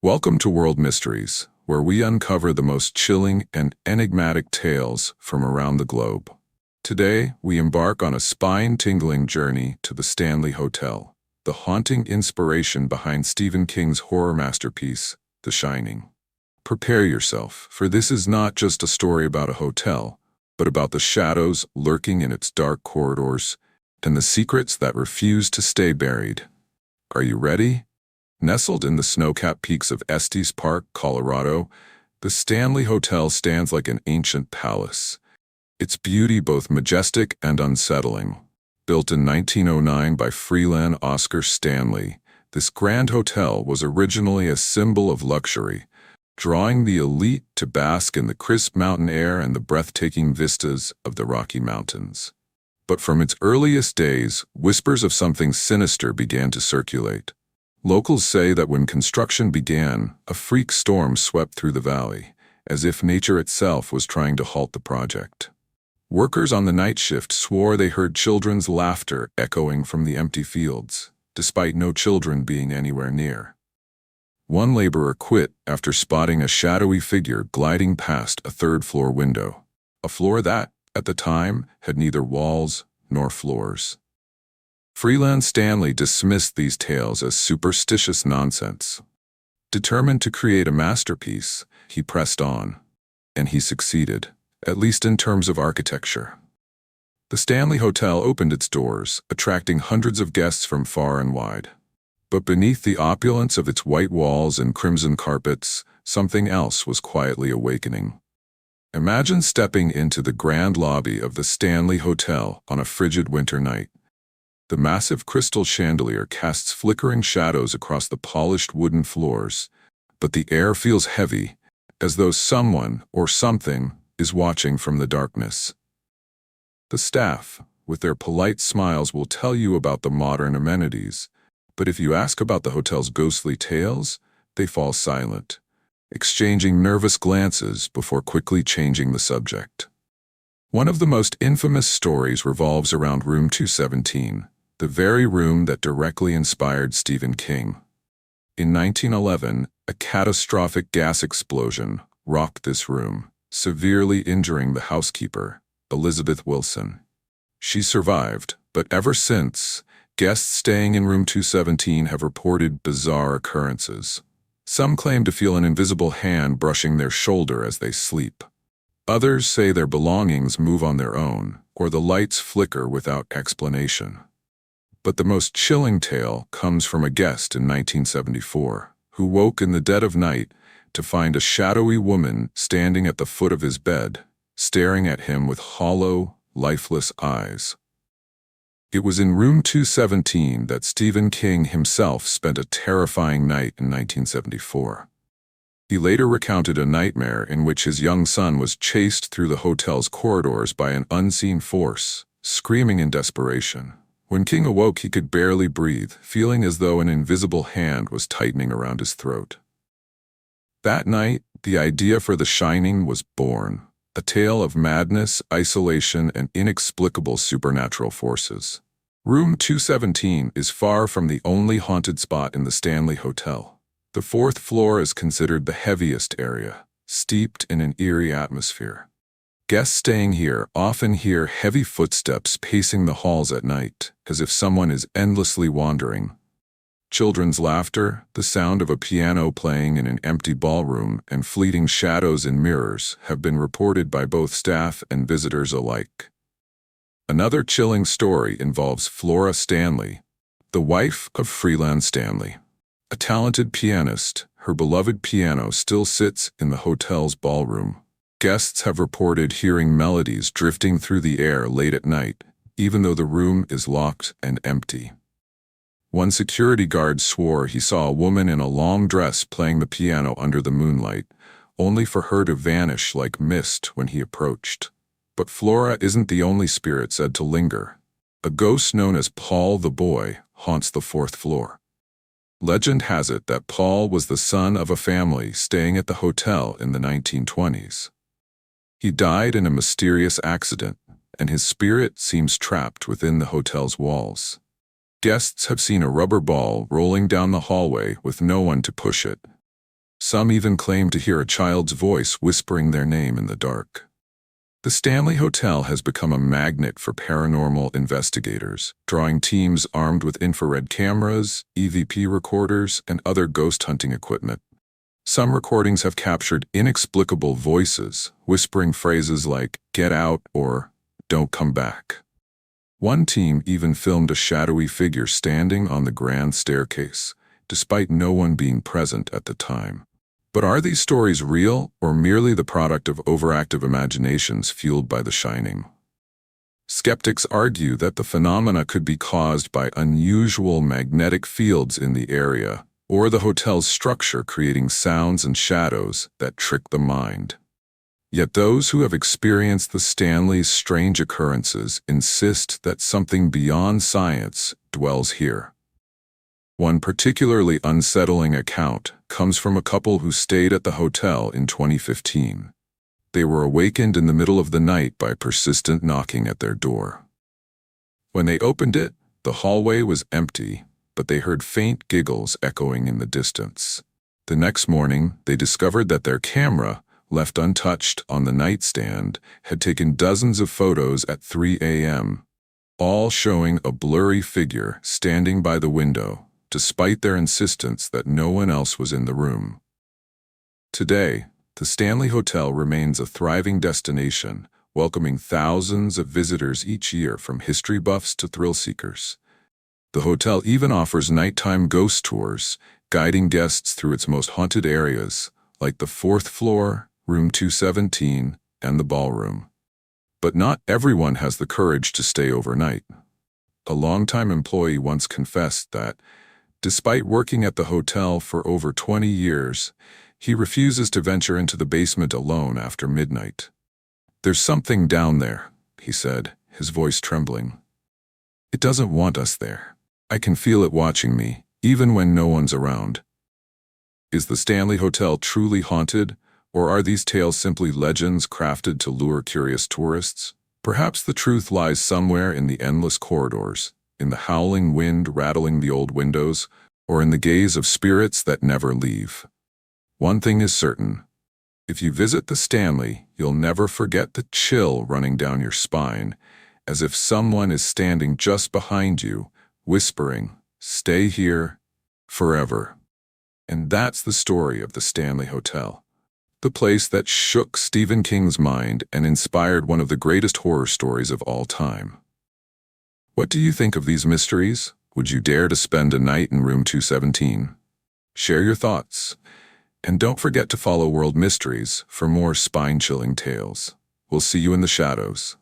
Welcome to World Mysteries, where we uncover the most chilling and enigmatic tales from around the globe. Today, we embark on a spine-tingling journey to the Stanley Hotel, the haunting inspiration behind Stephen King's horror masterpiece, The Shining. Prepare yourself, for this is not just a story about a hotel, but about the shadows lurking in its dark corridors and the secrets that refuse to stay buried. Are you ready? Nestled in the snow-capped peaks of Estes Park, Colorado, the Stanley Hotel stands like an ancient palace, its beauty both majestic and unsettling. Built in 1909 by freelan Oscar Stanley, this grand hotel was originally a symbol of luxury, drawing the elite to bask in the crisp mountain air and the breathtaking vistas of the Rocky Mountains. But from its earliest days, whispers of something sinister began to circulate. Locals say that when construction began, a freak storm swept through the valley, as if nature itself was trying to halt the project. Workers on the night shift swore they heard children's laughter echoing from the empty fields, despite no children being anywhere near. One laborer quit after spotting a shadowy figure gliding past a third-floor window, a floor that, at the time, had neither walls nor floors. Freelan Stanley dismissed these tales as superstitious nonsense. Determined to create a masterpiece, he pressed on, and he succeeded, at least in terms of architecture. The Stanley Hotel opened its doors, attracting hundreds of guests from far and wide. But beneath the opulence of its white walls and crimson carpets, something else was quietly awakening. Imagine stepping into the grand lobby of the Stanley Hotel on a frigid winter night. The massive crystal chandelier casts flickering shadows across the polished wooden floors, but the air feels heavy, as though someone or something is watching from the darkness. The staff, with their polite smiles, will tell you about the modern amenities, but if you ask about the hotel's ghostly tales, they fall silent, exchanging nervous glances before quickly changing the subject. One of the most infamous stories revolves around Room 217, the very room that directly inspired Stephen King. In 1911, a catastrophic gas explosion rocked this room, severely injuring the housekeeper, Elizabeth Wilson. She survived, but ever since, guests staying in Room 217 have reported bizarre occurrences. Some claim to feel an invisible hand brushing their shoulder as they sleep. Others say their belongings move on their own, or the lights flicker without explanation. But the most chilling tale comes from a guest in 1974, who woke in the dead of night to find a shadowy woman standing at the foot of his bed, staring at him with hollow, lifeless eyes. It was in Room 217 that Stephen King himself spent a terrifying night in 1974. He later recounted a nightmare in which his young son was chased through the hotel's corridors by an unseen force, screaming in desperation. When King awoke, he could barely breathe, feeling as though an invisible hand was tightening around his throat. That night, the idea for The Shining was born, a tale of madness, isolation, and inexplicable supernatural forces. Room 217 is far from the only haunted spot in the Stanley Hotel. The fourth floor is considered the heaviest area, steeped in an eerie atmosphere. Guests staying here often hear heavy footsteps pacing the halls at night, as if someone is endlessly wandering. Children's laughter, the sound of a piano playing in an empty ballroom, and fleeting shadows in mirrors have been reported by both staff and visitors alike. Another chilling story involves Flora Stanley, the wife of freelan Stanley. A talented pianist, her beloved piano still sits in the hotel's ballroom. Guests have reported hearing melodies drifting through the air late at night, even though the room is locked and empty. One security guard swore he saw a woman in a long dress playing the piano under the moonlight, only for her to vanish like mist when he approached. But Flora isn't the only spirit said to linger. A ghost known as Paul the Boy haunts the fourth floor. Legend has it that Paul was the son of a family staying at the hotel in the 1920s. He died in a mysterious accident, and his spirit seems trapped within the hotel's walls. Guests have seen a rubber ball rolling down the hallway with no one to push it, Some even claim to hear a child's voice whispering their name in the dark. The Stanley Hotel has become a magnet for paranormal investigators, drawing teams armed with infrared cameras, EVP recorders, and other ghost hunting equipment. Some recordings have captured inexplicable voices, whispering phrases like, "Get out," or "Don't come back." One team even filmed a shadowy figure standing on the grand staircase, despite no one being present at the time. But are these stories real, or merely the product of overactive imaginations fueled by The Shining? Skeptics argue that the phenomena could be caused by unusual magnetic fields in the area, or the hotel's structure creating sounds and shadows that trick the mind. Yet those who have experienced the Stanley's strange occurrences insist that something beyond science dwells here. One particularly unsettling account comes from a couple who stayed at the hotel in 2015. They were awakened in the middle of the night by persistent knocking at their door. When they opened it, the hallway was empty, but they heard faint giggles echoing in the distance. The next morning, they discovered that their camera, left untouched on the nightstand, had taken dozens of photos at 3 a.m., all showing a blurry figure standing by the window, despite their insistence that no one else was in the room. Today, the Stanley Hotel remains a thriving destination, welcoming thousands of visitors each year from history buffs to thrill seekers. The hotel even offers nighttime ghost tours, guiding guests through its most haunted areas, like the 4th floor, room 217, and the ballroom. But not everyone has the courage to stay overnight. A longtime employee once confessed that, despite working at the hotel for over 20 years, he refuses to venture into the basement alone after midnight. "There's something down there," he said, his voice trembling. "It doesn't want us there. I can feel it watching me, even when no one's around." Is the Stanley Hotel truly haunted, or are these tales simply legends crafted to lure curious tourists? Perhaps the truth lies somewhere in the endless corridors, in the howling wind rattling the old windows, or in the gaze of spirits that never leave. One thing is certain. If you visit the Stanley, you'll never forget the chill running down your spine, as if someone is standing just behind you, whispering, "Stay here forever." And that's the story of the Stanley Hotel, the place that shook Stephen King's mind and inspired one of the greatest horror stories of all time. What do you think of these mysteries? Would you dare to spend a night in room 217? Share your thoughts. And don't forget to follow World Mysteries for more spine-chilling tales. We'll see you in the shadows.